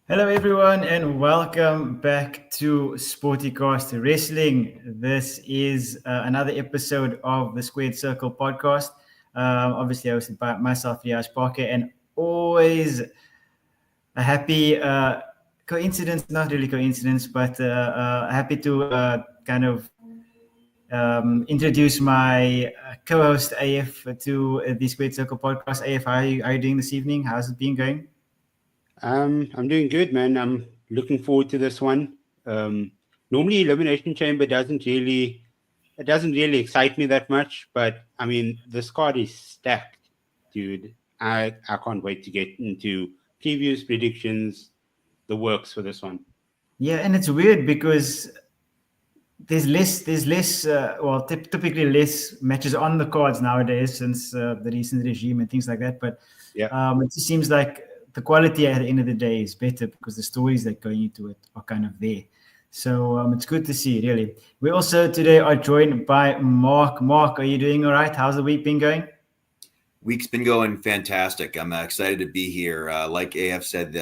Hello, everyone, and welcome back to Sportycast Wrestling. This is another episode of the Squared Circle podcast, obviously hosted by myself, Riaz Parker, and always a happy coincidence, not really coincidence, but happy to kind of introduce my co-host AF to the Squared Circle podcast. AF, how are you doing this evening? How's it been going? I'm doing good, man. I'm looking forward to this one. Normally, Elimination Chamber doesn't really excite me that much, but I mean, this card is stacked, dude. I can't wait to get into previews, predictions, the works for this one. Yeah, and it's weird because typically less matches on the cards nowadays since the recent regime and things like that. But Yeah. it just seems like the quality at the end of the day is better because the stories that go into it are kind of there. So it's good to see, really. We also today are joined by Mark. Mark, are you doing all right? How's the week been going? Week's been going fantastic. I'm excited to be here. Like AF said,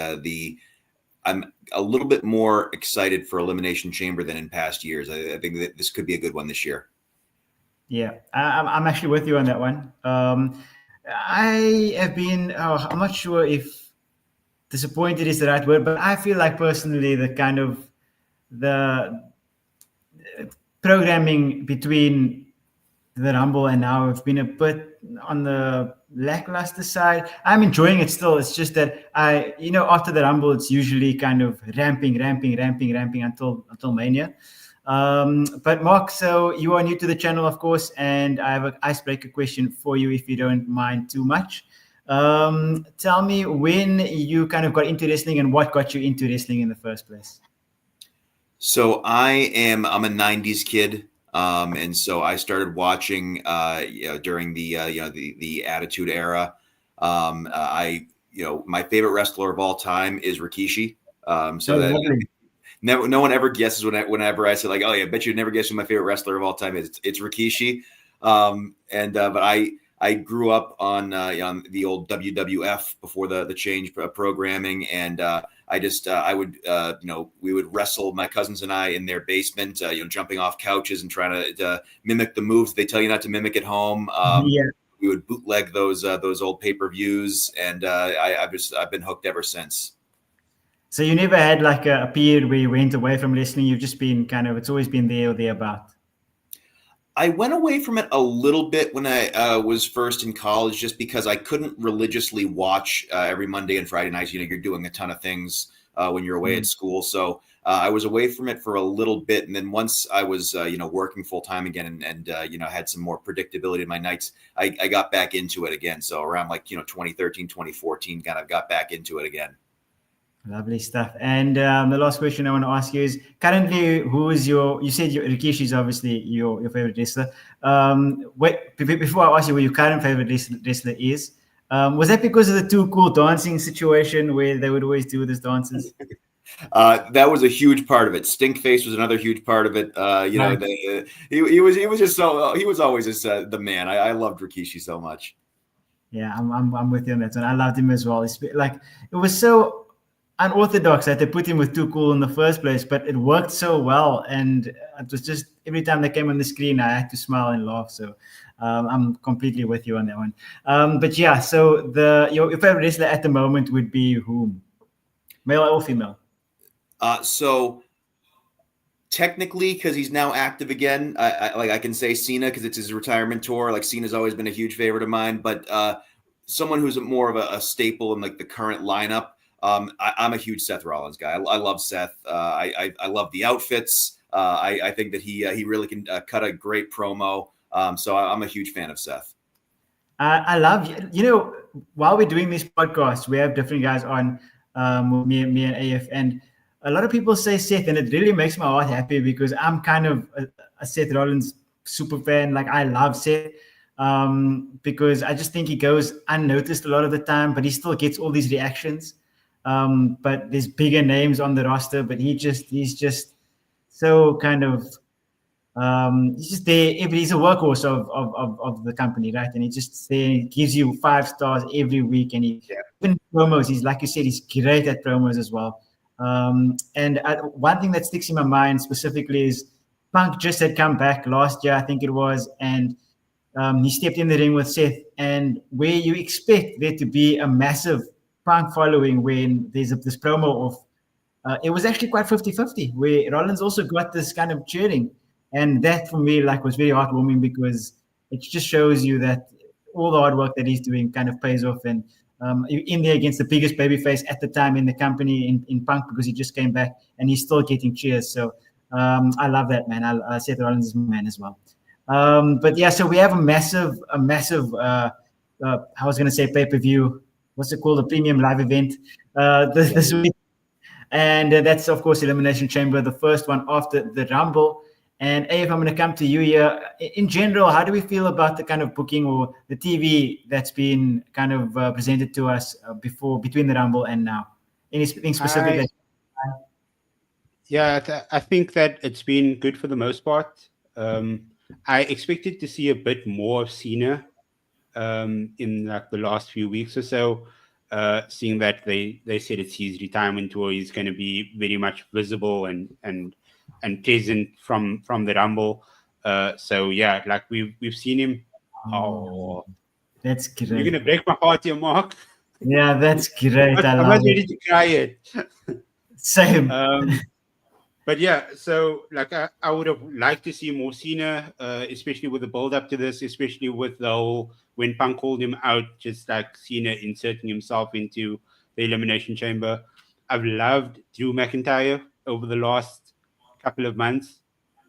I'm a little bit more excited for Elimination Chamber than in past years. I think that this could be a good one this year. Yeah, I'm actually with you on that one. I have been, I'm not sure if disappointed is the right word, but I feel like personally the programming between the Rumble and now have been a bit on the lackluster side. I'm enjoying it still. It's just that after the Rumble, it's usually kind of ramping until Mania. But Mark, so you are new to the channel, of course, and I have an icebreaker question for you if you don't mind too much. Tell me when you kind of got into wrestling and what got you into wrestling in the first place. So I'm a 90s kid. And so I started watching during the Attitude Era. My favorite wrestler of all time is Rikishi. No one ever guesses whenever I say like, oh yeah, I bet you'd never guess who my favorite wrestler of all time is. It's Rikishi. But I grew up on the old WWF before the change programming, and we would wrestle, my cousins and I, in their basement, jumping off couches and trying to mimic the moves they tell you not to mimic at home. We would bootleg those old pay-per-views, and I've been hooked ever since. So you never had like a period where you went away from wrestling. You've just been it's always been there or thereabout. I went away from it a little bit when I was first in college, just because I couldn't religiously watch every Monday and Friday nights. You're doing a ton of things when you're away at school. So I was away from it for a little bit. And then once I was, working full time again and had some more predictability in my nights, I got back into it again. So around 2013, 2014, kind of got back into it again. Lovely stuff. And the last question I want to ask you is, currently, you said Rikishi is obviously your favorite wrestler. Before I ask you who your current favorite wrestler is, was that because of the Too Cool dancing situation where they would always do these dances? That was a huge part of it. Stinkface was another huge part of it. He was always just the man. I loved Rikishi so much. Yeah, I'm with you on that one. I loved him as well. It was so unorthodox that they put him with Too Cool in the first place, but it worked so well, and it was just every time they came on the screen I had to smile and laugh. So I'm completely with you on that one. But yeah, so your favorite wrestler at the moment would be whom, male or female? So technically, because he's now active again, I can say Cena because it's his retirement tour. Like, Cena's always been a huge favorite of mine, but someone who's more of a staple in the current lineup. I'm a huge Seth Rollins guy. I love Seth. I love the outfits. I think that he really can cut a great promo. So I'm a huge fan of Seth. I love, while we're doing these podcasts, we have different guys on with me and AF, and a lot of people say Seth, and it really makes my heart happy because I'm kind of a Seth Rollins super fan. Like, I love Seth because I just think he goes unnoticed a lot of the time, but he still gets all these reactions. But there's bigger names on the roster, but he's just so kind of he's just there. He's a workhorse of the company, right? And he just there, gives you 5 stars every week. And even promos, he's, like you said, he's great at promos as well. One thing that sticks in my mind specifically is Punk just had come back last year, I think it was, and he stepped in the ring with Seth, and where you expect there to be a massive Punk following when there's this promo of, it was actually quite 50-50, where Rollins also got this kind of cheering. And that for me, like, was very heartwarming because it just shows you that all the hard work that he's doing kind of pays off. And you're in there against the biggest babyface at the time in the company in Punk because he just came back and he's still getting cheers. So I love that, man. I Seth Rollins is my man as well. But yeah, so we have a massive, I was going to say pay-per-view. What's it called? A premium live event this week. And that's, of course, Elimination Chamber, the first one after the Rumble. And if I'm going to come to you here, in general, how do we feel about the kind of booking or the TV that's been kind of presented to us between the Rumble and now? Anything specific? I think that it's been good for the most part. I expected to see a bit more of Cena in like the last few weeks or so. Seeing that they said it's his retirement tour, he's going to be very much visible and present from the Rumble. So yeah, like we've seen him. Oh, that's great. You're gonna break my heart here, Mark. Yeah, that's great. I'm not ready to cry it. Same. But yeah, so like I would have liked to see more Cena, especially with the build up to this, especially with the whole when Punk called him out, just like Cena inserting himself into the Elimination Chamber. I've loved Drew McIntyre over the last couple of months.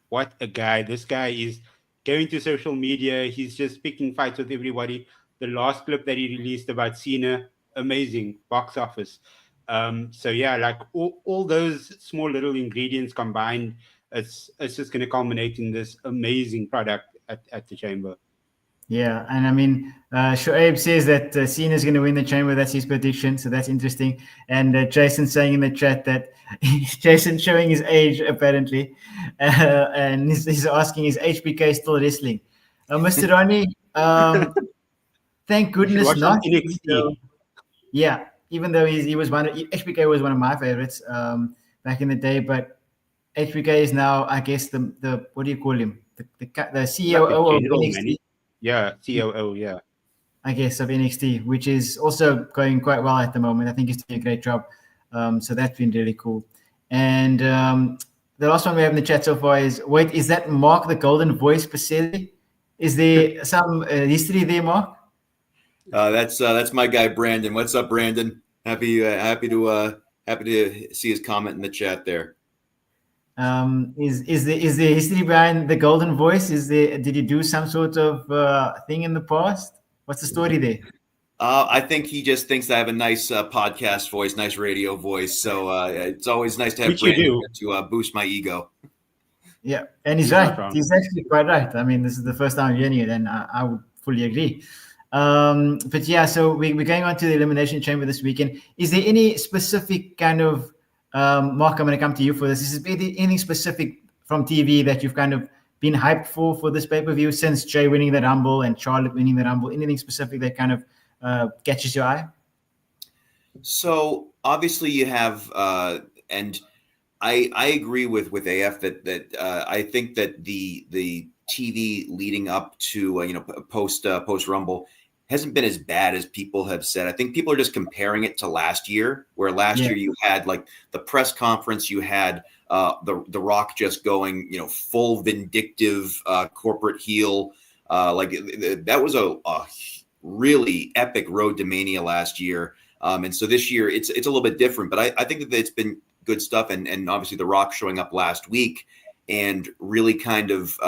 What a guy. This guy is going to social media. He's just picking fights with everybody. The last clip that he released about Cena, amazing, box office. So yeah, like all those small little ingredients combined, it's just going to culminate in this amazing product at the Chamber. Yeah, and I mean, Shoaib says that Cena is going to win the Chamber. That's his prediction, so that's interesting. And Jason saying in the chat that Jason showing his age apparently, and he's asking, is HBK still wrestling? Mr. Ronnie, thank goodness not. Yeah, even though he was HBK was one of my favorites back in the day, but HBK is now, I guess, the what do you call him? The CEO of NXT. Yeah, COO, yeah. I guess of NXT, which is also going quite well at the moment. I think he's doing a great job. So that's been really cool. And the last one we have in the chat so far is, wait, is that Mark the Golden Voice Pacelli? Is there some history there, Mark? That's my guy Brandon. What's up, Brandon? Happy to see his comment in the chat there. Is there history behind the Golden Voice? Did you do some sort of thing in the past? What's the story there? I think he just thinks I have a nice podcast voice, nice radio voice. So it's always nice to have Brandon to boost my ego. Yeah, and he's right. He's actually quite right. I mean, this is the first time I'm hearing it, and I would fully agree. But yeah, so we're going on to the Elimination Chamber this weekend. Is there any specific kind of Mark, I'm going to come to you for this. Is there anything specific from TV that you've kind of been hyped for this pay-per-view since Jay winning the Rumble and Charlotte winning the Rumble? Anything specific that kind of catches your eye? So obviously you have, and I agree with AF that I think that the TV leading up to post Rumble hasn't been as bad as people have said. I think people are just comparing it to last year, where last year you had like the press conference, you had the Rock just going, full vindictive corporate heel. That was a really epic road to Mania last year. And so this year it's a little bit different, but I think that it's been good stuff. And obviously the Rock showing up last week and really kind of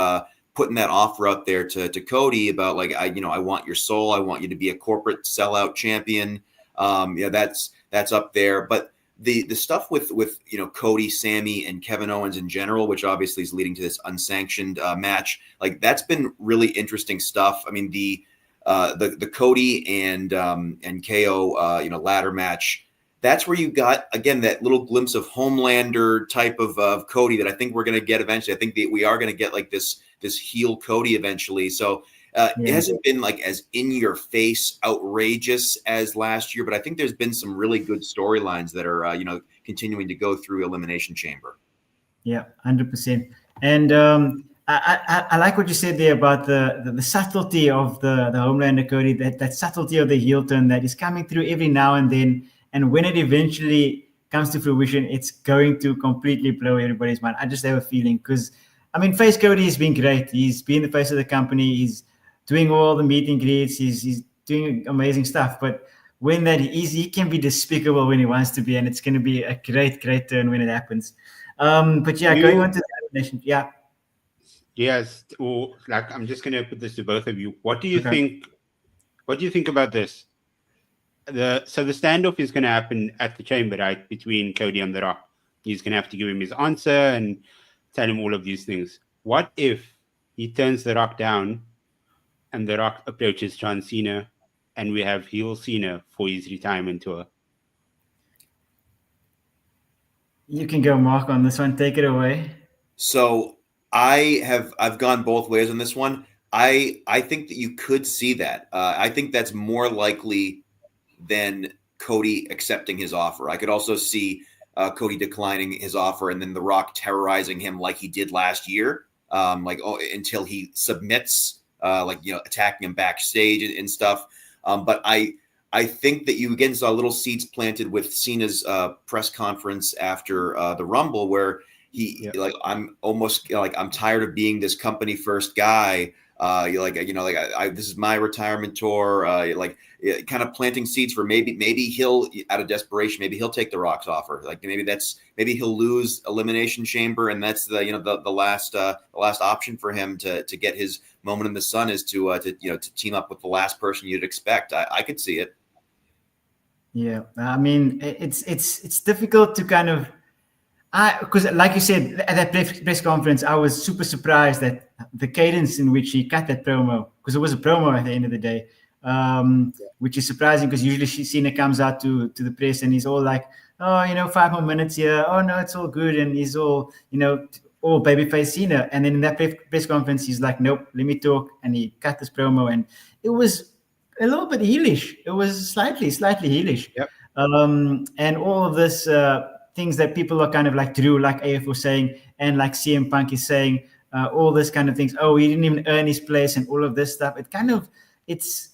putting that offer out there to Cody about like, I want your soul. I want you to be a corporate sellout champion. That's up there. But the stuff with Cody, Sammy, and Kevin Owens in general, which obviously is leading to this unsanctioned match, like that's been really interesting stuff. I mean, the Cody and KO ladder match, that's where you got, again, that little glimpse of Homelander type of Cody that I think we're going to get eventually. I think that we are going to get like this heel Cody eventually. So It hasn't been like as in your face, outrageous as last year, but I think there's been some really good storylines that are, continuing to go through Elimination Chamber. Yeah, 100%. And I like what you said there about the subtlety of the Homelander Cody, that subtlety of the heel turn that is coming through every now and then. And when it eventually comes to fruition, it's going to completely blow everybody's mind. I just have a feeling because, I mean, Face Cody has been great. He's been the face of the company. He's doing all the meet and greets. He's doing amazing stuff. But when he can be despicable when he wants to be, and it's going to be a great turn when it happens. But yeah, going on to the elimination. Yeah. Yes. Or like, I'm just going to put this to both of you. What do you think? What do you think about this? So the standoff is going to happen at the chamber, right, between Cody and The Rock. He's going to have to give him his answer and tell him all of these things. What if he turns The Rock down and The Rock approaches John Cena and we have heel Cena for his retirement tour? You can go, Mark, on this one. Take it away. So I've gone both ways on this one. I think that you could see that. I think that's more likely than Cody accepting his offer. I could also see Cody declining his offer and then The Rock terrorizing him like he did last year, until he submits, attacking him backstage and stuff. But I think that you again saw little seeds planted with Cena's press conference after the Rumble, where I'm tired of being this company first guy. This is my retirement tour. Kind of planting seeds for maybe he'll, out of desperation, maybe he'll take The Rock's offer. Maybe he'll lose Elimination Chamber, and that's the last option for him to get his moment in the sun is to team up with the last person you'd expect. I could see it. Yeah, I mean, it's difficult to kind of, because like you said at that press conference, I was super surprised at the cadence in which he cut that promo, because it was a promo at the end of the day, which is surprising because usually Cena comes out to the press and he's all like, oh, 5 more minutes here. Oh no, it's all good, and he's all all babyface Cena. And then in that press conference, he's like, nope, let me talk, and he cut this promo, and it was a little bit heelish. It was slightly heelish. Yep. And all of this things that people are kind of like Drew, like AF was saying, and like CM Punk is saying, all this kind of things. Oh, he didn't even earn his place, and all of this stuff. It kind of it's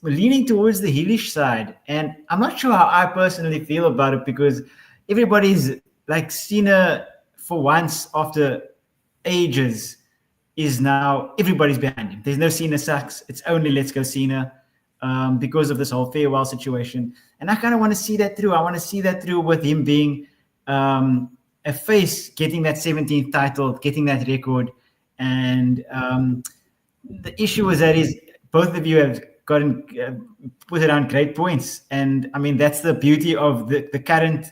leaning towards the heelish side, and I'm not sure how I personally feel about it, because everybody's like Cena for once after ages is now everybody's behind him. There's no Cena sucks. It's only let's go Cena, because of this whole farewell situation. And I kind of want to see that through. I want to see that through with him being a face, getting that 17th title, getting that record. And the issue is that both of you have gotten put it on great points. And I mean, that's the beauty of the current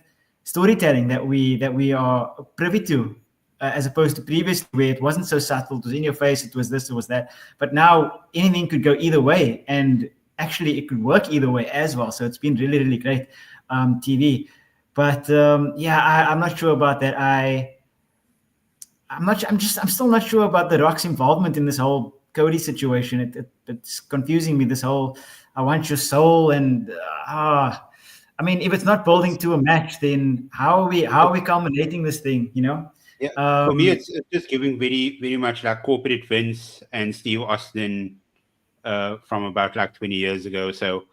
storytelling that we are privy to. As opposed to previously, where it wasn't so subtle, it was in your face, it was this, it was that. But now anything could go either way, and actually it could work either way as well. So it's been really, really great TV. But I'm not sure about that. I'm still not sure about The Rock's involvement in this whole Cody situation. It's confusing me. This whole I want your soul, and I mean, if it's not building to a match, then how are we culminating this thing? Yeah, for me, it's just giving very, very much like corporate Vince and Steve Austin from about like 20 years ago. So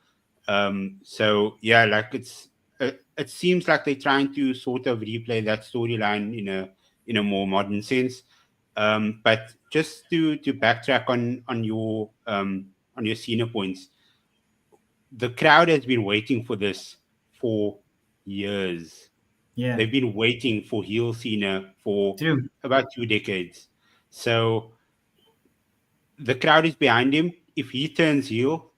yeah, like it seems like they're trying to sort of replay that storyline in a more modern sense. But just to backtrack on your Cena points, the crowd has been waiting for this for years. Yeah. They've been waiting for heel Cena for about 2 decades. So the crowd is behind him. If he turns heel,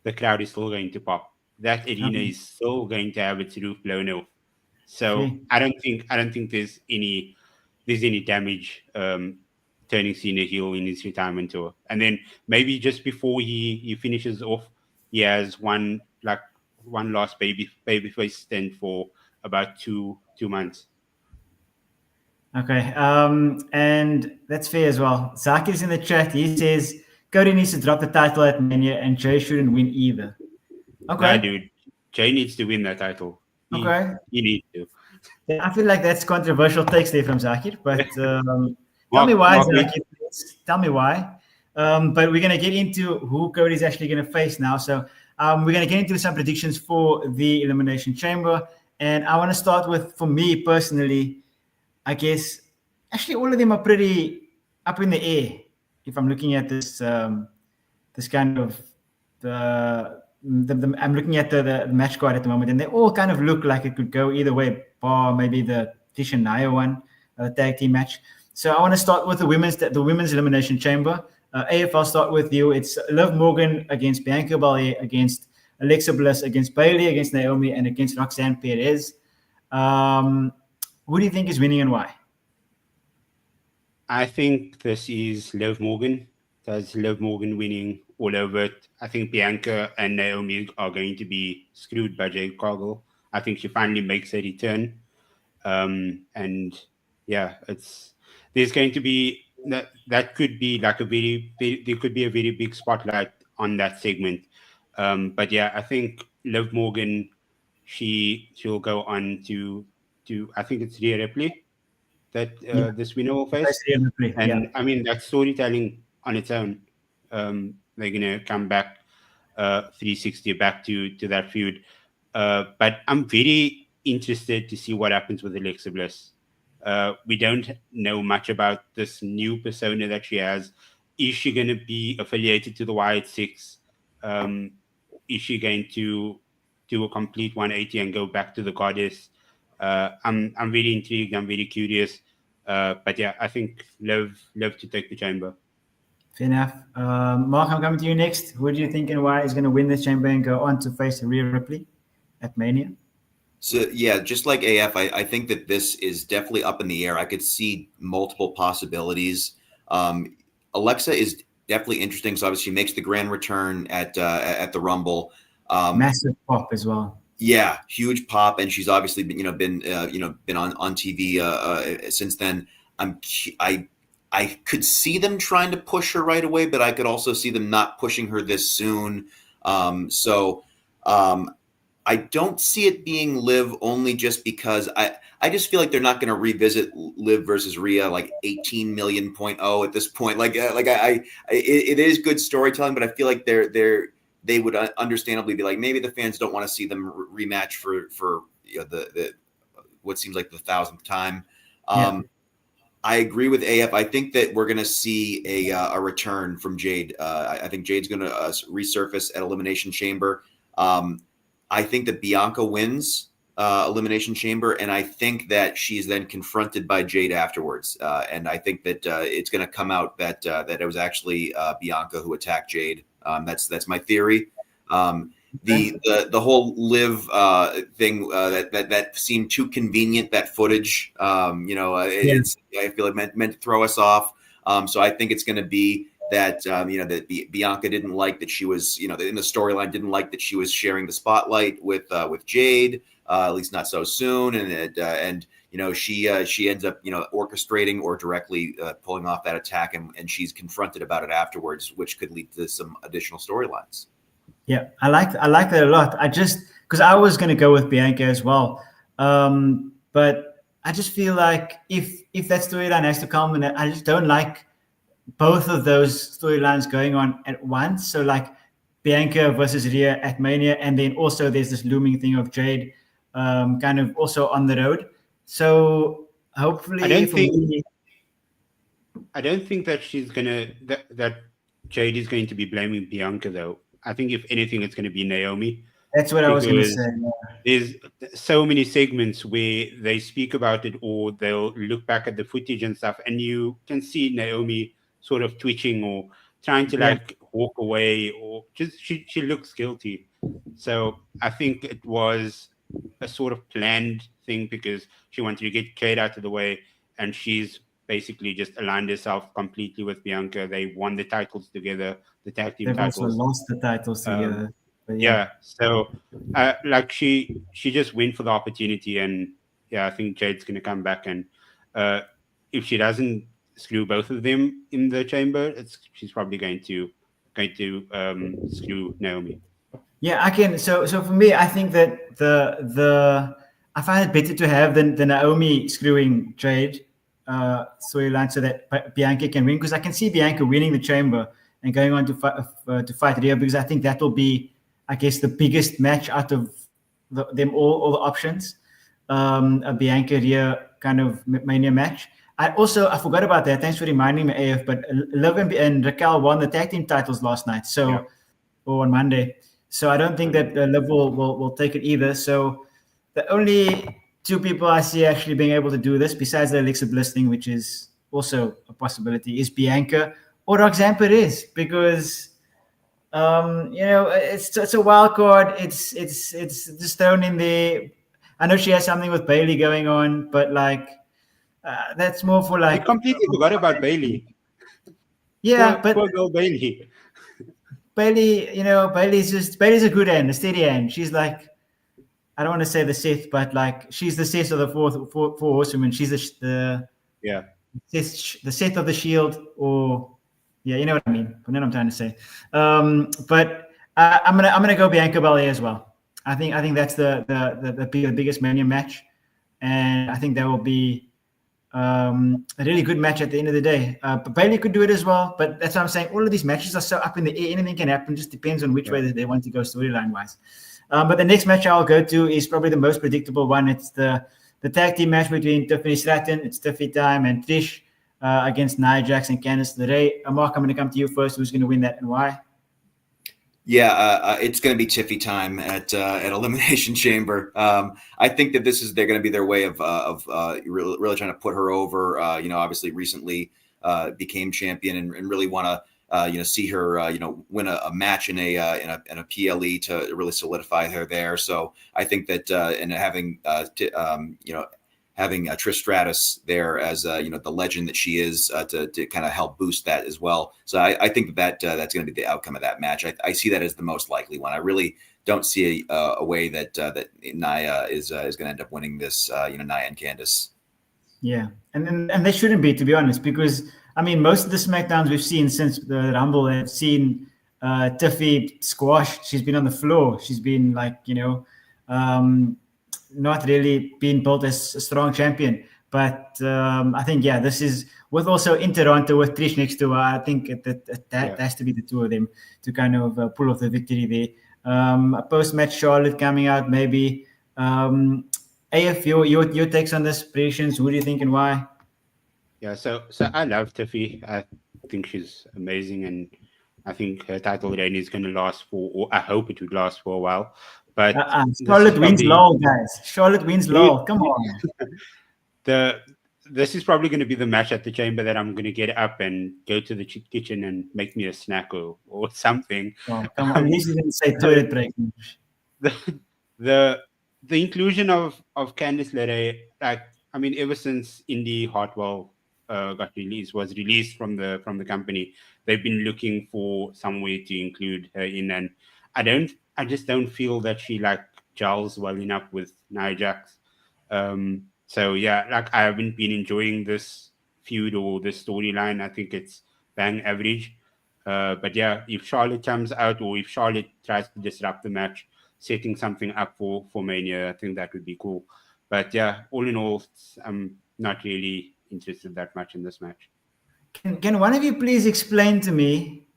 the crowd is still going to pop. That arena is still going to have its roof blown off. So I don't think there's any damage turning Cena heel in his retirement tour. And then maybe just before he finishes off, he has one last babyface stint for about two months. Okay, and that's fair as well. Zakir's in the chat. He says Cody needs to drop the title at Mania, and Jay shouldn't win either. Okay. Nah, dude. Jay needs to win that title. Okay. He needs to. Yeah, I feel like that's controversial takes there from Zakir, but tell me why, Zakir. Tell me why. But we're going to get into who Cody's actually going to face now. So we're going to get into some predictions for the Elimination Chamber. And I want to start with, for me personally, I guess, actually all of them are pretty up in the air. If I'm looking at this, this kind of I'm looking at the match card at the moment, and they all kind of look like it could go either way, bar maybe the Tish and Nia one, tag team match. So I want to start with the women's Elimination Chamber. AF, I'll start with you. It's Liv Morgan against Bianca Belair, against Alexa Bliss, against Bayley, against Naomi, and against Roxanne Perez. Who do you think is winning and why? I think this is Liv Morgan. There's Liv Morgan winning all over it. I think Bianca and Naomi are going to be screwed by Jade Cargill. I think she finally makes a return. And yeah, there's going to be that could be like there could be a very big spotlight on that segment. But yeah, I think Liv Morgan, she'll go on to I think it's Rhea Ripley that this winner will face. And yeah. I mean, that's storytelling on its own. They're gonna come back 360 back to that feud. But I'm very interested to see what happens with Alexa Bliss. We don't know much about this new persona that she has. Is she going to be affiliated to the Wyatt Six? Is she going to do a complete 180 and go back to the Goddess? I'm really intrigued. I'm very curious. But yeah, I think Liv to take the chamber. Fair enough. Mark, I'm coming to you next. Who do you think and why is going to win this chamber and go on to face Rhea Ripley at Mania? So yeah, just like AF, I think that this is definitely up in the air. I could see multiple possibilities. Alexa is definitely interesting. So obviously she makes the grand return at the Rumble. Massive pop as well. Yeah, huge pop, and she's obviously been on TV since then. I could see them trying to push her right away, but I could also see them not pushing her this soon. I don't see it being Liv only just because I just feel like they're not going to revisit Liv versus Rhea like 18 million.0 at this point. It is good storytelling, but I feel like they would understandably be like, maybe the fans don't want to see them rematch for the what seems like the 1,000th time. I agree with AF. I think that we're going to see a return from Jade. I think Jade's going to resurface at Elimination Chamber. I think that Bianca wins Elimination Chamber, and I think that she's then confronted by Jade afterwards. And I think that it's going to come out that it was actually Bianca who attacked Jade. That's my theory. The whole Liv thing that seemed too convenient. That footage, I feel like meant to throw us off. So I think it's going to be that that Bianca didn't like that she was in the storyline didn't like that she was sharing the spotlight with Jade, at least not so soon, and she ends up orchestrating or directly pulling off that attack, and she's confronted about it afterwards, which could lead to some additional storylines. Yeah, I like that a lot. Because I was going to go with Bianca as well, but I just feel like if that storyline has to come, and I just don't like both of those storylines going on at once. So like Bianca versus Rhea at Mania, and then also there's this looming thing of Jade kind of also on the road. So hopefully I don't think that she's gonna that Jade is going to be blaming Bianca though. I think if anything it's going to be Naomi. That's what I was going to say. There's so many segments where they speak about it or they'll look back at the footage and stuff, and you can see Naomi sort of twitching or trying to walk away, or just she looks guilty. So I think it was a sort of planned thing because she wanted to get Jade out of the way, and she's basically just aligned herself completely with Bianca. They won the titles together, the tag team titles. They've also lost the titles together. So she just went for the opportunity, and I think Jade's going to come back, and if she doesn't screw both of them in the chamber, she's probably going to going to screw Naomi. Yeah, I can. So for me, I think that I find it better to have the Naomi screwing Jade storyline so that Bianca can win, because I can see Bianca winning the Chamber and going on to fight Rhea, because I think that will be, I guess, the biggest match out of them all the options. A Bianca Rhea kind of Mania match. I forgot about that. Thanks for reminding me, AF. But Liv and Raquel won the tag team titles last night, or on Monday. So I don't think that Liv will take it either. So the only two people I see actually being able to do this, besides the Alexa Bliss thing, which is also a possibility, is Bianca or Roxanne Perez, because it's a wild card. It's just thrown in there. I know she has something with Bailey going on, but like that's more for like. I completely forgot about Bailey. Yeah, poor girl Bailey. Bailey, Bailey's a good end, a steady end. She's like, I don't want to say the Seth, but like she's the Seth of the four horsewomen. She's the Seth of the Shield, or you know what I mean. But then I'm trying to say, but I'm gonna go Bianca Belair as well. I think that's the biggest Mania match, and I think that will be a really good match at the end of the day. But Bailey could do it as well, but that's what I'm saying. All of these matches are so up in the air. Anything can happen. Just depends on which way they want to go storyline wise. But the next match I'll go to is probably the most predictable one. It's the tag team match between Tiffany Stratton, it's Tiffy time, and Trish against Nia Jax and Candice LeRae. Mark, I'm going to come to you first. Who's going to win that and why? Yeah, it's going to be Tiffy time at Elimination Chamber. I think that they're going to be their way of really trying to put her over. Obviously recently became champion and really want to see her win a match in a PLE to really solidify her there. So I think that and having Trish Stratus there as the legend that she is to kind of help boost that as well. So I think that's going to be the outcome of that match. I see that as the most likely one. I really don't see a way that Nia is going to end up winning this. Nia and Candice. Yeah, and they shouldn't be, to be honest, because I mean most of the SmackDowns we've seen since the Rumble have seen Tiffy squashed. She's been on the floor. She's been like not really being built as a strong champion. But I think, this is with also in Toronto with Trish next to her. I think that has to be the two of them to kind of pull off the victory there. A post-match Charlotte coming out, maybe. AF, your takes on this, predictions, who do you think and why? Yeah, so I love Tiffy. I think she's amazing, and I think her title reign is going to last or I hope it would last for a while. But Charlotte wins LOL, guys. Charlotte wins LOL. Come on. This is probably going to be the match at the Chamber that I'm going to get up and go to the kitchen and make me a snack or something. Oh, come on. At least you didn't say toilet break. The inclusion of Candice LeRae, ever since Indy Hartwell was released from the company, they've been looking for some way to include her in, and I just don't feel that she gels well enough with Nia Jax. So I haven't been enjoying this feud or this storyline. I think it's bang average. But if Charlotte comes out or if Charlotte tries to disrupt the match, setting something up for Mania, I think that would be cool. But all in all, I'm not really interested that much in this match. Can one of you please explain to me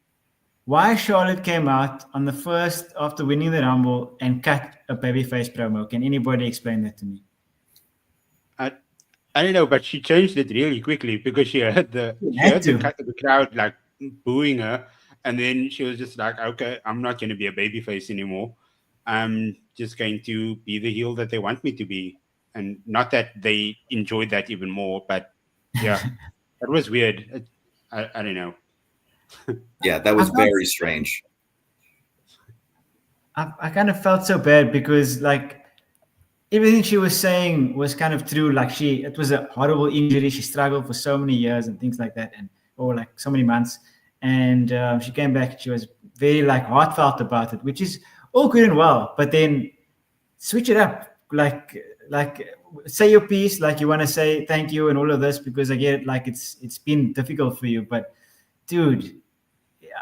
why Charlotte came out on the first after winning the Rumble and cut a babyface promo? Can anybody explain that to me? I don't know, but she changed it really quickly because she heard the crowd booing her, and then she was just like, "Okay, I'm not going to be a babyface anymore. I'm just going to be the heel that they want me to be." And not that they enjoyed that even more, but that was weird. I don't know. Yeah, that was very strange. I kind of felt so bad because everything she was saying was kind of true. It was a horrible injury. She struggled for so many years and things like that, or so many months. And she came back and she was very heartfelt about it, which is all good and well. But then switch it up, say your piece, you want to say thank you and all of this, because I get it. It's been difficult for you, but dude,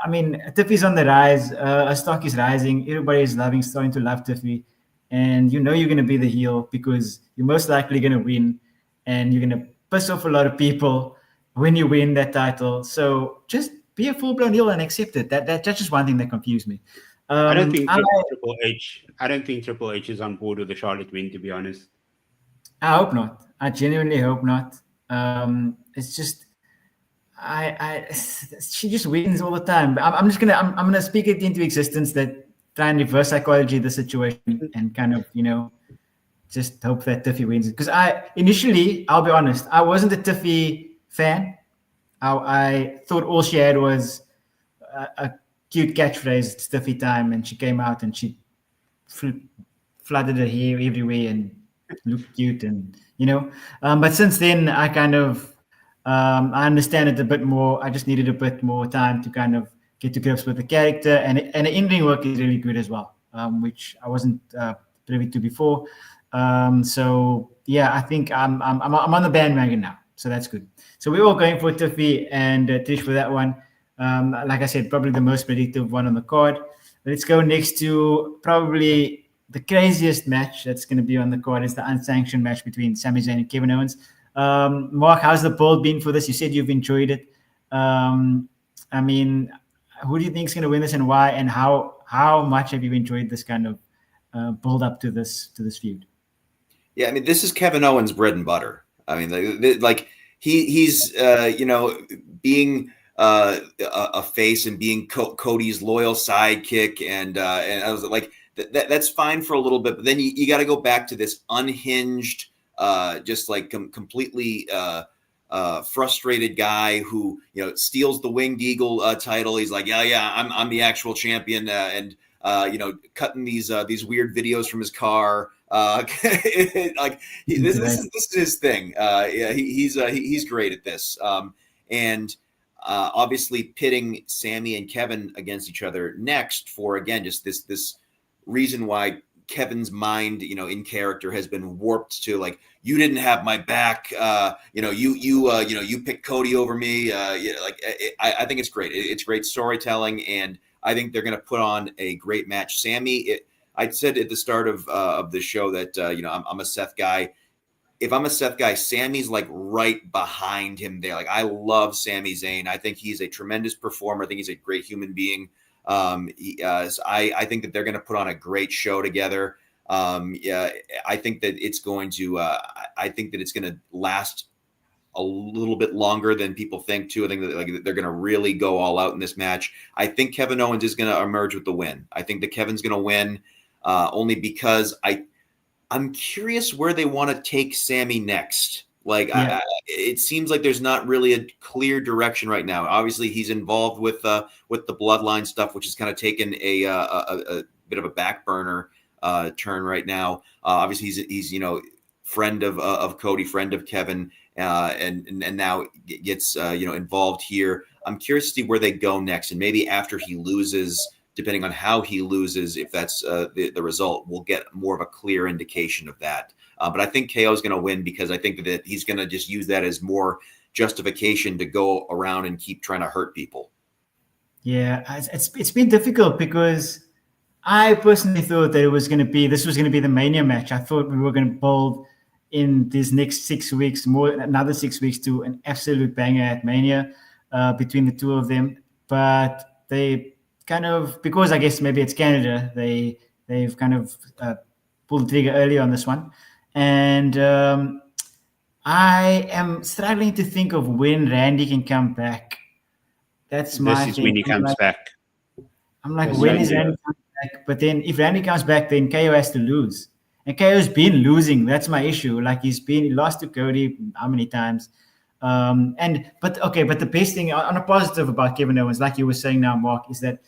I mean, Tiffy's on the rise. Her stock is rising. Everybody is starting to love Tiffy. And you know you're going to be the heel because you're most likely going to win. And you're going to piss off a lot of people when you win that title. So just be a full-blown heel and accept it. That's just one thing that confused me. I don't think Triple H. I don't think Triple H is on board with the Charlotte win, to be honest. I hope not. I genuinely hope not. It's just, she just wins all the time. I'm gonna speak it into existence that try and reverse psychology the situation and kind of just hope that Tiffy wins it. Because initially, I'll be honest, I wasn't a Tiffy fan. I thought all she had was a cute catchphrase, "It's Tiffy time," and she came out and she flooded her hair everywhere and looked cute, and but since then I kind of I understand it a bit more. I just needed a bit more time to kind of get to grips with the character, and the in-ring work is really good as well, which I wasn't privy to before. So yeah, I think I'm on the bandwagon now, so that's good. So we're all going for Tiffy and Trish for that one. Like I said, probably the most predictive one on the card. Let's go next to probably the craziest match that's going to be on the card is the unsanctioned match between Sami Zayn and Kevin Owens. Mark, how's the build been for this? You said you've enjoyed it. I mean, who do you think is going to win this and why? And how much have you enjoyed this kind of build up to this feud? Yeah, I mean, this is Kevin Owens' bread and butter. I mean, like he's being a face and being Cody's loyal sidekick, and I was like, that's fine for a little bit, but then you got to go back to this unhinged, just like completely frustrated guy who steals the Winged Eagle title. He's like, yeah, I'm the actual champion, and cutting these weird videos from his car. Like this is his thing. Yeah, he's great at this. And obviously pitting Sami and Kevin against each other next for, again, just this reason why Kevin's mind, in character has been warped to like, you didn't have my back. You picked Cody over me. I think it's great. It's great storytelling, and I think they're going to put on a great match. Sami, I said at the start of the show that I'm a Seth guy. If I'm a Seth guy, Sami's like right behind him there. Like, I love Sami Zayn. I think he's a tremendous performer. I think he's a great human being. I think that they're going to put on a great show together. Yeah, I think that it's going to. I think that it's going to last a little bit longer than people think too. I think that they're going to really go all out in this match. I think Kevin Owens is going to emerge with the win. I think that Kevin's going to win only because I'm curious where they want to take Sami next. Like, yeah. It seems like there's not really a clear direction right now. Obviously, he's involved with the bloodline stuff, which has kind of taken a bit of a back burner turn right now. Obviously, he's friend of Cody, friend of Kevin, and now gets involved here. I'm curious to see where they go next, and maybe after he loses, depending on how he loses, if that's the result, we'll get more of a clear indication of that. But I think KO is going to win because I think that he's going to just use that as more justification to go around and keep trying to hurt people. Yeah, it's been difficult because I personally thought that this was going to be the Mania match. I thought we were going to build in these next 6 weeks, another 6 weeks to an absolute banger at Mania between the two of them. But they kind of, because I guess maybe it's Canada, they've kind of pulled the trigger early on this one. And I am struggling to think of when Randy can come back. That's my This is when he comes back. I'm like, when is Randy coming back? But then if Randy comes back, then KO has to lose. And KO's been losing. That's my issue. Like, he lost to Cody how many times? But the best thing on a positive about Kevin Owens, like you were saying now, Mark, is that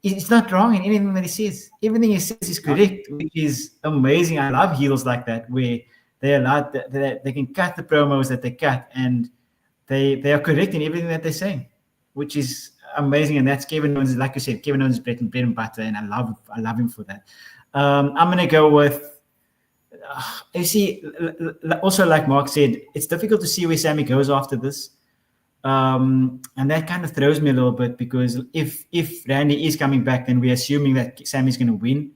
it's not wrong in anything that he says. Everything he says is correct, which is amazing. I love heels like that, where they can cut the promos that they cut, and they are correct in everything that they're saying, which is amazing. And that's Kevin Owens, like you said, Kevin Owens is bread and butter, and I love him for that. I'm gonna go with. You see, also like Mark said, it's difficult to see where Sami goes after this. And that kind of throws me a little bit, because if Randy is coming back, then we're assuming that Sammy's going to win.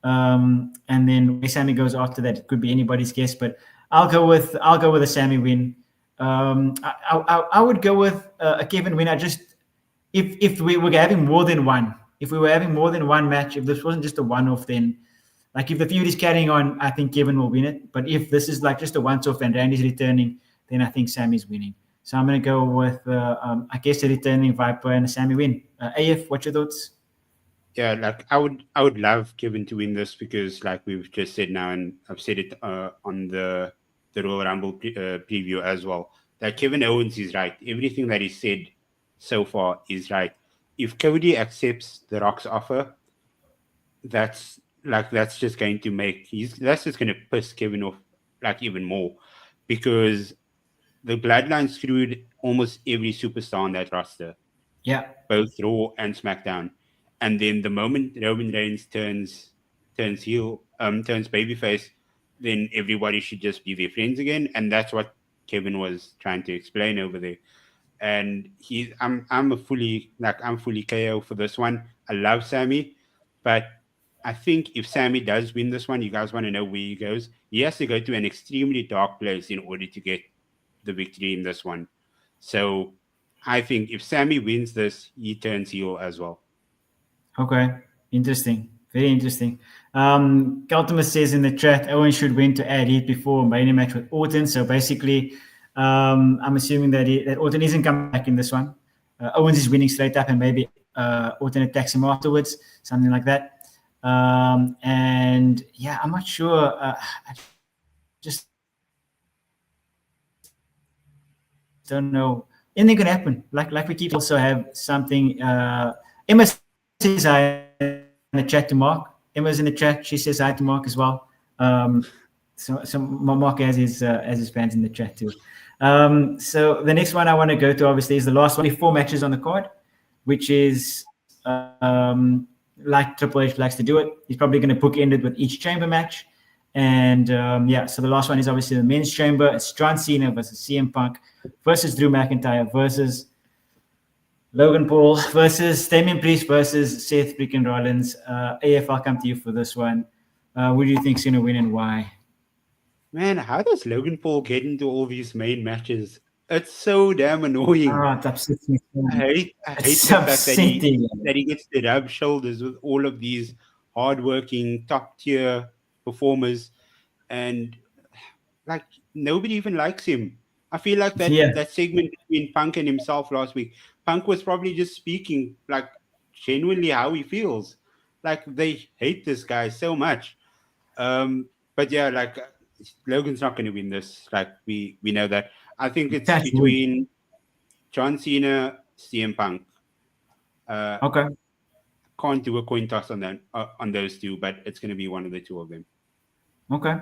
And then where Sammy goes after that, it could be anybody's guess. But I'll go with a Sammy win. I would go with a Kevin win. If we were having more than one, match, if this wasn't just a one-off, then like if the feud is carrying on, I think Kevin will win it. But if this is like just a once-off and Randy's returning, then I think Sammy's winning. So I'm going to go with, I guess, a returning Viper and a Sammy win. AF, what's your thoughts? Yeah, like I would love Kevin to win this, because like we've just said now, and I've said it on the Royal Rumble preview as well, that Kevin Owens is right. Everything that he said so far is right. If Cody accepts The Rock's offer, that's just going to piss Kevin off like even more, because the Bloodline screwed almost every superstar on that roster. Yeah, both Raw and SmackDown. And then the moment Roman Reigns turns heel, turns babyface, then everybody should just be their friends again. And that's what Kevin was trying to explain over there. And I'm fully KO for this one. I love Sammy, but I think if Sammy does win this one, you guys want to know where he goes. He has to go to an extremely dark place in order to get the victory in this one. So I think if Sammy wins this, he turns heel as well. Okay, interesting. Very interesting. Galtimus says in the chat, Owen should win to add heat before Mania match with Orton. So basically, I'm assuming that Orton isn't coming back in this one. Owens is winning straight up, and maybe Orton attacks him afterwards, something like that. And yeah, I'm not sure. I just don't know. Anything can happen. Like we keep also have something. Emma says hi in the chat to Mark. Emma's in the chat. She says hi to Mark as well. So Mark has his fans in the chat too. So the next one I want to go to, obviously, is the last one. 4 matches on the card, which is like Triple H likes to do it. He's probably going to bookend it with each chamber match. And so the last one is obviously the men's chamber. It's John Cena versus CM Punk versus Drew McIntyre versus Logan Paul versus Damian Priest versus Seth freaking Rollins. AF, I'll come to you for this one. Who do you think's going to win and why? Man, how does Logan Paul get into all these main matches? It's so damn annoying. It upsets me. I hate the fact that he gets to rub shoulders with all of these hardworking, top-tier performers, and like nobody even likes him. I feel like that segment between Punk and himself last week, Punk was probably just speaking like genuinely how he feels. Like they hate this guy so much. But yeah, like Logan's not going to win this. Like we know that. I think it's between John Cena, CM Punk. Okay. Can't do a coin toss on that on those two, but it's going to be one of the two of them. Okay.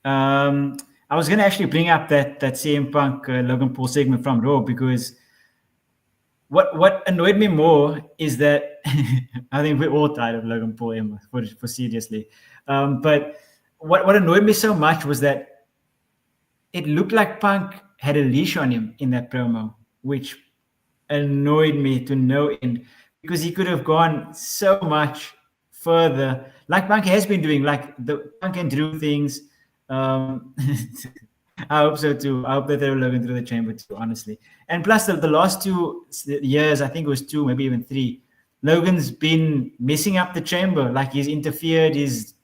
I was going to actually bring up that CM Punk Logan Paul segment from Raw, because what annoyed me more is that I think we're all tired of Logan Paul, Emma, for seriously. But what annoyed me so much was that it looked like Punk had a leash on him in that promo, which annoyed me to no end, because he could have gone so much further, like Punk has been doing, like the Punk and Drew things. I hope so too. I hope that they're Logan through the chamber too, honestly. And plus, the last 2 years, I think it was 2, maybe even 3, Logan's been messing up the chamber. Like he's interfered, he's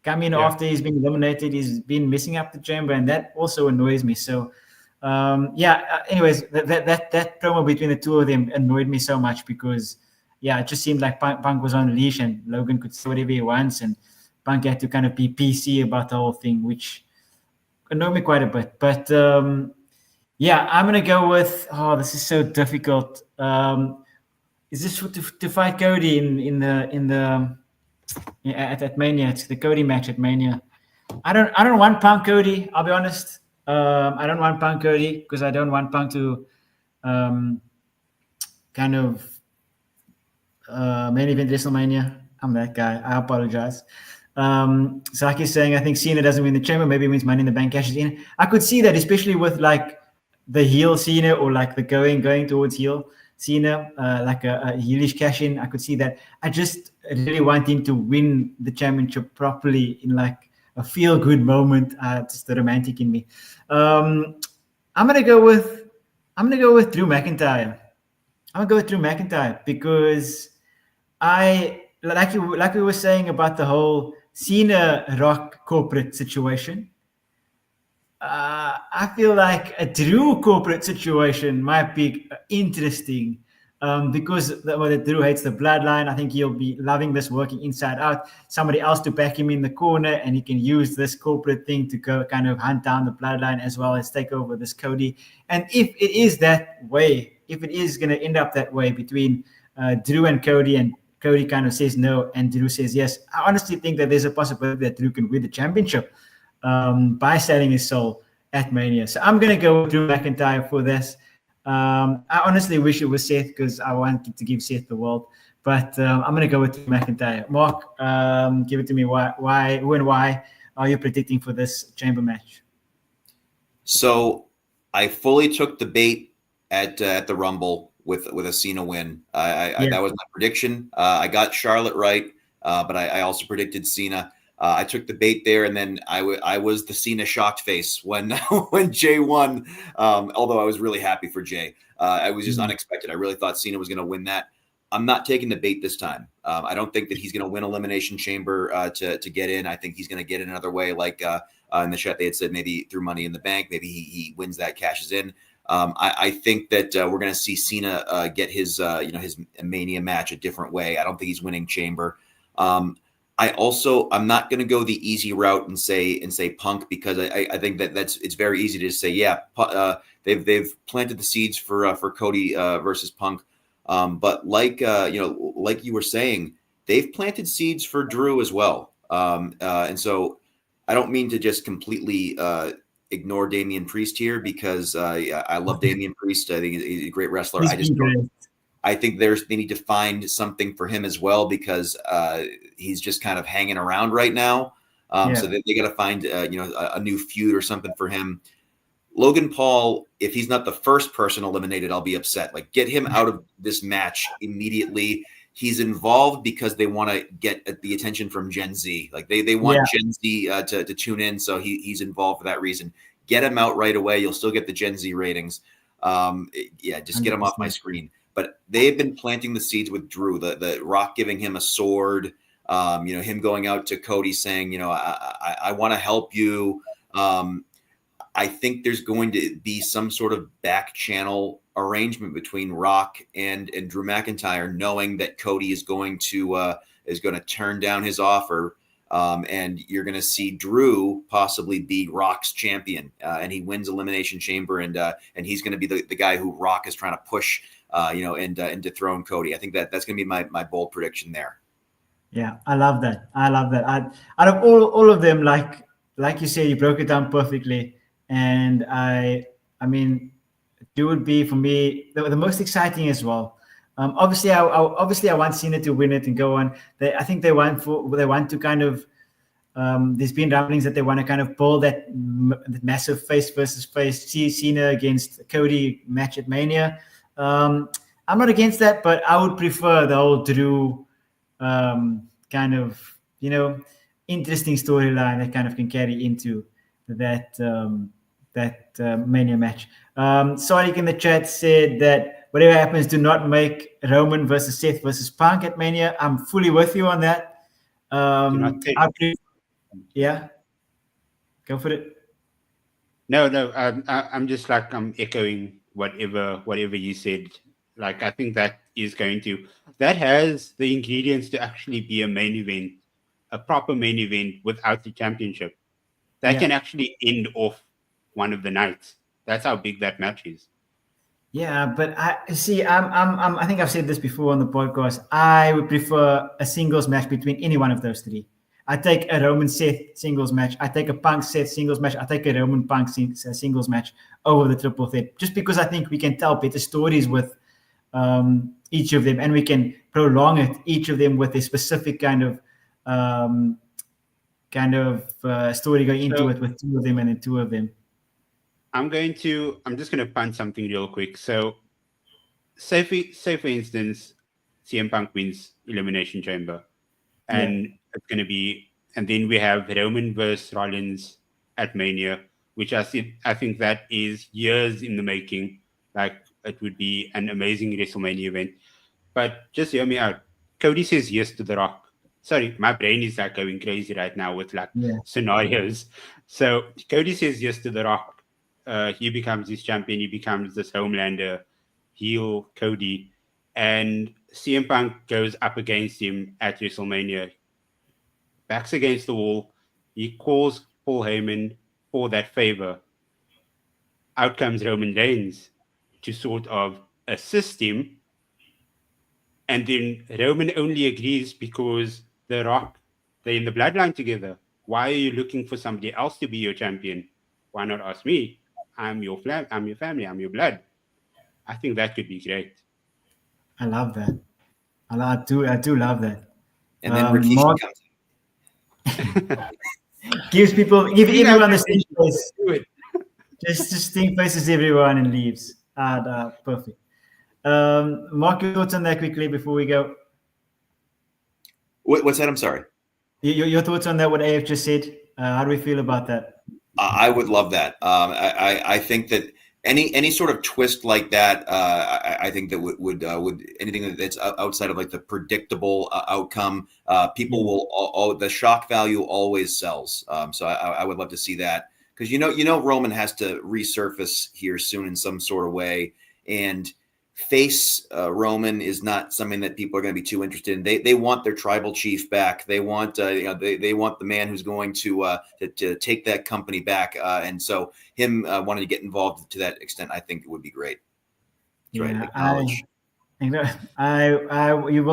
come in after he's been eliminated, he's been messing up the chamber, and that also annoys me. So, anyways, that promo between the two of them annoyed me so much, because, it just seemed like Punk was on a leash and Logan could say whatever he wants, and Punk had to kind of be PC about the whole thing, which annoyed me quite a bit. But I'm gonna go with. Oh, this is so difficult. Is this to fight Cody at Mania? It's the Cody match at Mania. I don't want Punk Cody. I'll be honest. I don't want Punk Cody because I don't want Punk to kind of main event WrestleMania. I'm that guy. I apologize. Saki's saying, I think Cena doesn't win the chamber. Maybe he wins Money in the Bank, cashes in. I could see that, especially with like the heel Cena, or like the going towards heel Cena, like a heelish cash in. I could see that. I just really want him to win the championship properly in like a feel good moment. It's the romantic in me. I'm gonna go with Drew McIntyre. I'm gonna go with Drew McIntyre because like we were saying about the whole Cena Rock corporate situation. I feel like a Drew corporate situation might be interesting because Drew hates the bloodline. I think he'll be loving this working inside out. Somebody else to back him in the corner, and he can use this corporate thing to go kind of hunt down the bloodline as well as take over this Cody. And if it is that way, if it is going to end up that way between Drew and Cody kind of says no and Drew says yes, I honestly think that there's a possibility that Drew can win the championship by selling his soul at Mania. So I'm going to go with Drew McIntyre for this. I honestly wish it was Seth because I wanted to give Seth the world. But I'm going to go with Drew McIntyre. Mark, give it to me. Who and why are you predicting for this chamber match? So I fully took the bait at the Rumble with a Cena win. That was my prediction. I got Charlotte right, but I also predicted Cena. I took the bait there, and then I was the Cena shocked face when when Jay won. Although I was really happy for Jay, I was just unexpected. I really thought Cena was going to win that. I'm not taking the bait this time. I don't think that he's going to win Elimination Chamber to get in. I think he's going to get in another way, like in the chat they had said maybe through Money in the Bank. Maybe he wins that, cashes in. I think that we're going to see Cena get his his Mania match a different way. I don't think he's winning Chamber. I'm not going to go the easy route and say Punk, because I think that it's very easy to say, they've planted the seeds for Cody versus Punk. But like you were saying, they've planted seeds for Drew as well. And so I don't mean to just completely ignore Damian Priest here, because I love Damian Priest. I think he's a great wrestler. I think they need to find something for him as well, because he's just kind of hanging around right now. So they got to find a new feud or something for him. Logan Paul, if he's not the first person eliminated, I'll be upset. Like, get him out of this match immediately. He's involved because they want to get the attention from Gen Z. Like they want Gen Z to tune in, so he's involved for that reason. Get him out right away. You'll still get the Gen Z ratings. Just get him off my screen. But they've been planting the seeds with Drew. The Rock giving him a sword. Him going out to Cody saying, I want to help you. I think there's going to be some sort of back channel arrangement between Rock and Drew McIntyre, knowing that Cody is going to turn down his offer, and you're going to see Drew possibly be Rock's champion, and he wins Elimination Chamber, and he's going to be the guy who Rock is trying to push, and dethrone Cody. I think that's going to be my bold prediction there. Yeah, I love that. Out of all of them, like you said, you broke it down perfectly. And I mean, it would be for me the most exciting as well. Obviously, I want Cena to win it and go on. I think they want to kind of. There's been rumblings that they want to kind of pull that massive face versus face Cena against Cody match at Mania. I'm not against that, but I would prefer the whole Drew kind of interesting storyline that kind of can carry into that Mania match. Sonic in the chat said that whatever happens, do not make Roman versus Seth versus Punk at Mania. I'm fully with you on that. Go for it. No. I'm just I'm echoing whatever you said. Like, I think that has the ingredients to actually be a main event, a proper main event without the championship. That can actually end off one of the nights. That's how big that match is. Yeah, but I think I've said this before on the podcast. I would prefer a singles match between any one of those three. I take a Roman Seth singles match. I take a Punk Seth singles match. I take a Roman Punk singles match over the triple threat, just because I think we can tell better stories with each of them, and we can prolong it, each of them with a specific kind of story going into it with two of them and then two of them. I'm just going to punt something real quick. So, say for instance, CM Punk wins Elimination Chamber, and it's going to be, and then we have Roman versus Rollins at Mania, which I think that is years in the making. Like, it would be an amazing WrestleMania event. But just hear me out. Cody says yes to The Rock. Sorry, my brain is like going crazy right now with like scenarios. So Cody says yes to The Rock. He becomes his champion. He becomes this Homelander heel Cody. And CM Punk goes up against him at WrestleMania. Backs against the wall. He calls Paul Heyman for that favor. Out comes Roman Reigns to sort of assist him. And then Roman only agrees because The Rock, they're in the bloodline together. Why are you looking for somebody else to be your champion? Why not ask me? I'm your family. I'm your blood. I think that could be great. I love that. I do love that. And then Rikishi comes. Give everyone the same place. Just think faces everyone and leaves. Perfect. Mark, your thoughts on that quickly before we go. What's that? I'm sorry. Your thoughts on that? What AF just said. How do we feel about that? I would love that. I think that any sort of twist like that, I think that would anything that's outside of like the predictable outcome, people will the shock value always sells. So I would love to see that, because you know Roman has to resurface here soon in some sort of way, and face Roman is not something that people are going to be too interested in. They want their tribal chief back. They want they want the man who's going to take that company back. And so him wanting to get involved to that extent, I think it would be great. You will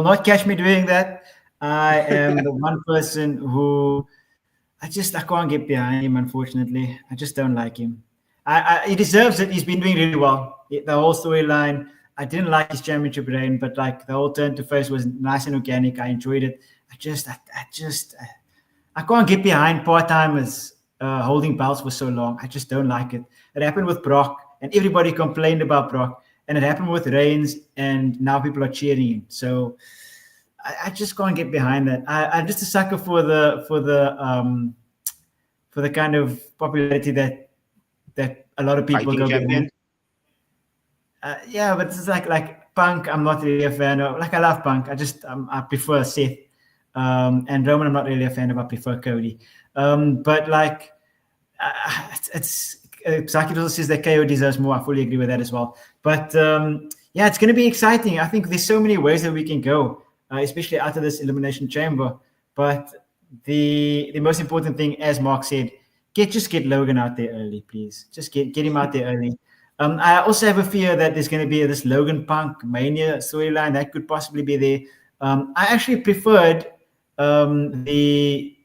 not catch me doing that. I am the one person who I can't get behind him. Unfortunately, I just don't like him. He deserves it. He's been doing really well. The whole storyline. I didn't like his championship reign, but like the whole turn to face was nice and organic. I enjoyed it. I can't get behind part-timers holding belts for so long. I just don't like it. It happened with Brock, and everybody complained about Brock, and it happened with Reigns, and now people are cheering him. So I just can't get behind that. I'm just a sucker for the kind of popularity that a lot of people go behind. But it's like Punk. I'm not really a fan of. Like, I love Punk. I prefer Seth, and Roman. I'm not really a fan of. I prefer Cody. But like, Saki also says that KO deserves more. I fully agree with that as well. But it's going to be exciting. I think there's so many ways that we can go, especially out of this Elimination Chamber. But the most important thing, as Mark said, just get Logan out there early, please. Just get him out there early. I also have a fear that there's going to be this Logan Punk Mania storyline that could possibly be there. I actually preferred the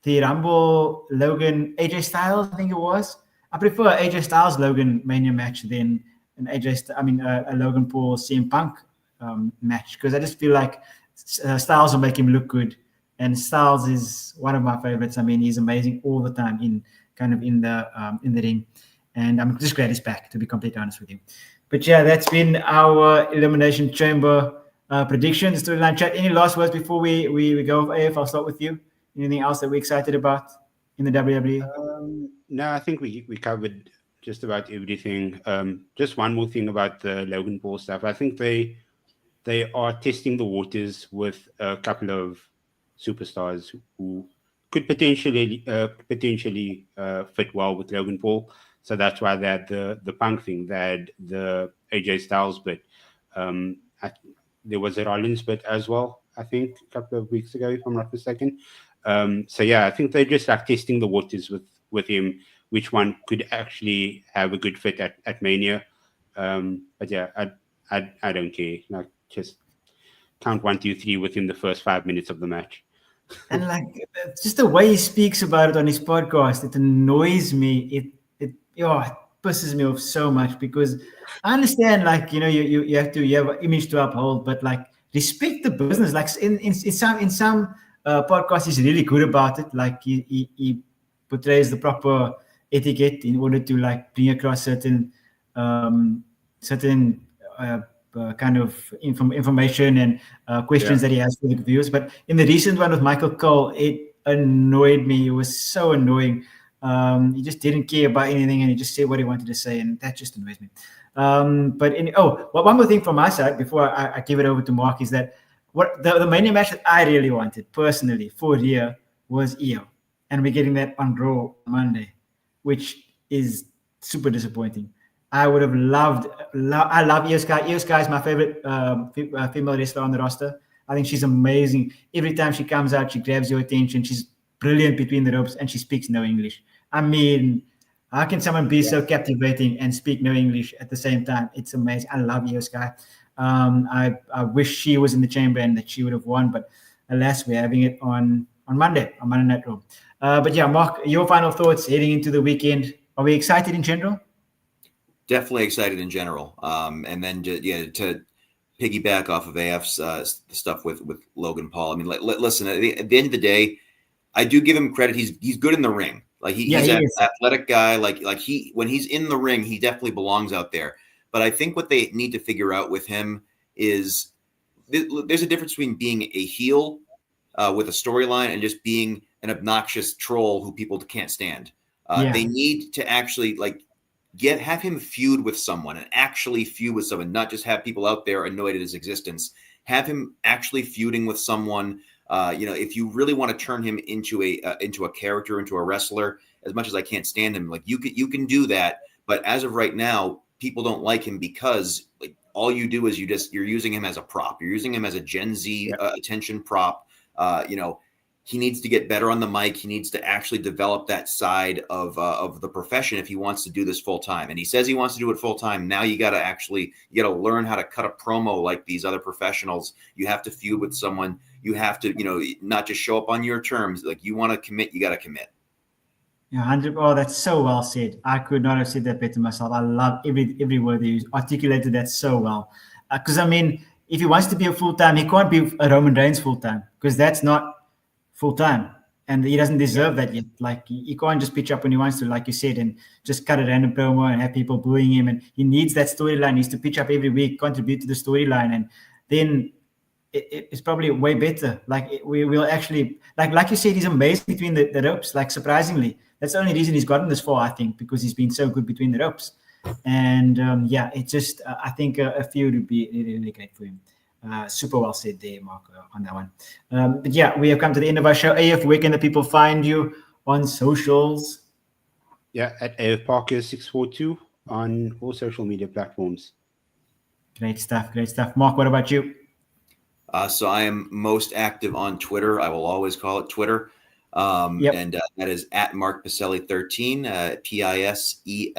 Rumble Logan AJ Styles, I think it was. I prefer AJ Styles Logan Mania match than a Logan Paul CM Punk match, because I just feel like Styles will make him look good, and Styles is one of my favorites. I mean, he's amazing all the time in the ring. And I'm just glad he's back, to be completely honest with you. But yeah, that's been our Elimination Chamber predictions. Storyline chat. Any last words before we go? AF, I'll start with you. Anything else that we're excited about in the WWE? No, I think we covered just about everything. Just one more thing about the Logan Paul stuff. I think they are testing the waters with a couple of superstars who could potentially fit well with Logan Paul. So that's why they had the Punk thing. They had the AJ Styles bit. There was a Rollins bit as well, I think, a couple of weeks ago, if I'm not mistaken. I think they're just like testing the waters with him, which one could actually have a good fit at Mania. But yeah, I don't care. Like, just count 1, 2, 3 within the first 5 minutes of the match. And like, just the way he speaks about it on his podcast, it annoys me. It pisses me off so much, because I understand, like, you have an image to uphold, but like, respect the business. Like in some podcasts, he's really good about it. Like he portrays the proper etiquette in order to like bring across certain kind of information and questions that he has for the viewers. But in the recent one with Michael Cole, it annoyed me. It was so annoying. He just didn't care about anything, and he just said what he wanted to say, and that just annoys me. One more thing from my side before I give it over to Mark is that what the main match that I really wanted personally for Rhea was Io, and we're getting that on Raw Monday, which is super disappointing. I would have loved. I love Io Sky. Io Sky is my favorite female wrestler on the roster. I think she's amazing. Every time she comes out, she grabs your attention. She's brilliant between the ropes, and she speaks no English. I mean, how can someone be so captivating and speak no English at the same time? It's amazing. I love Io Sky. I wish she was in the chamber and that she would have won, but alas, we're having it on Monday, on Monday Night Raw. But yeah, Mark, your final thoughts heading into the weekend. Are we excited in general? Definitely excited in general. And then to piggyback off of AF's stuff with Logan Paul. I mean, listen, at the end of the day, I do give him credit. He's good in the ring. Like he's an athletic guy. Like when he's in the ring, he definitely belongs out there. But I think what they need to figure out with him is there's a difference between being a heel with a storyline and just being an obnoxious troll who people can't stand. They need to actually have him feud with someone and actually feud with someone, not just have people out there annoyed at his existence. Have him actually feuding with someone. If you really want to turn him into a character, into a wrestler, as much as I can't stand him, you can do that. But as of right now, people don't like him because all you do is you're using him as a prop. You're using him as a Gen Z attention prop. He needs to get better on the mic. He needs to actually develop that side of the profession if he wants to do this full time. And he says he wants to do it full time. Now you got to learn how to cut a promo like these other professionals. You have to feud with someone. You have to, not just show up on your terms. Like you want to commit, you got to commit. Yeah, 100. Oh, that's so well said. I could not have said that better myself. I love every word that you articulated that so well. Because I mean, if he wants to be a full time, he can't be a Roman Reigns full time because that's not full time, and he doesn't deserve that yet. Like he can't just pitch up when he wants to, like you said, and just cut a random promo and have people booing him. And he needs that storyline. He needs to pitch up every week, contribute to the storyline, and then it's probably way better. We will actually, like you said, he's amazing between the ropes. Like surprisingly, that's the only reason he's gotten this far, I think, because he's been so good between the ropes. And it's just I think a feud would be really, really great for him. Super well said there, Mark, on that one. But yeah, we have come to the end of our show. AF, where can the people find you on socials? Yeah, at AF Parker 642 on all social media platforms. Great stuff. Mark, what about you? So I am most active on Twitter. I will always call it Twitter. And that is at Mark Piselli 13, Piselli.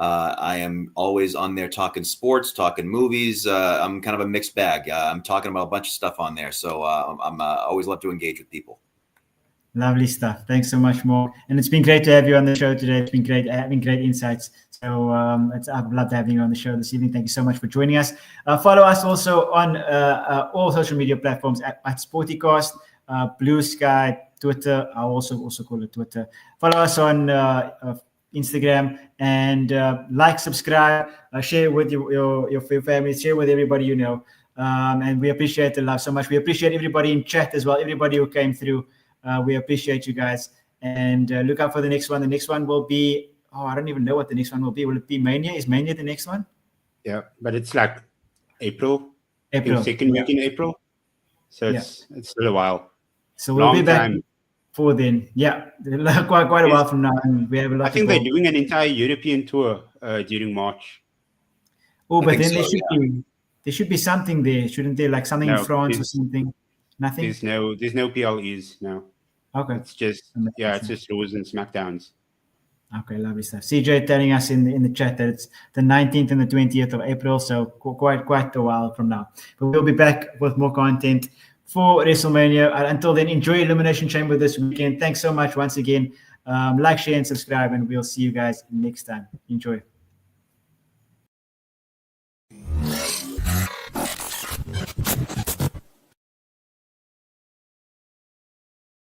I am always on there talking sports, talking movies. I'm kind of a mixed bag. I'm talking about a bunch of stuff on there. So I'm always love to engage with people. Lovely stuff. Thanks so much, Mark. And it's been great to have you on the show today. It's been great having great insights. So I've loved having you on the show this evening. Thank you so much for joining us. Follow us also on all social media platforms at Sportycast, Blue Sky, Twitter. I'll also call it Twitter. Follow us on Instagram and subscribe, share with your families, share with everybody you know. And we appreciate the love so much. We appreciate everybody in chat as well, everybody who came through. We appreciate you guys, and look out for the next one. The next one will be, I don't even know what the next one will be. Will it be Mania? Is Mania the next one? Yeah, but it's like April. Second week in April. So it's still a while. So we'll be back for then. Yeah, quite a while from now. And we have a lot. I think they're doing an entire European tour during March. Oh, but then there should be something there, shouldn't there? Like something in France or something. Nothing. There's no PLEs now. Okay. It's just it's just Raws and SmackDowns. Okay, lovely stuff. CJ telling us in the chat that it's the 19th and the 20th of April, so quite a while from now. But we'll be back with more content for WrestleMania. Until then, enjoy Elimination Chamber this weekend. Thanks so much once again. Like, share, and subscribe, and we'll see you guys next time. Enjoy.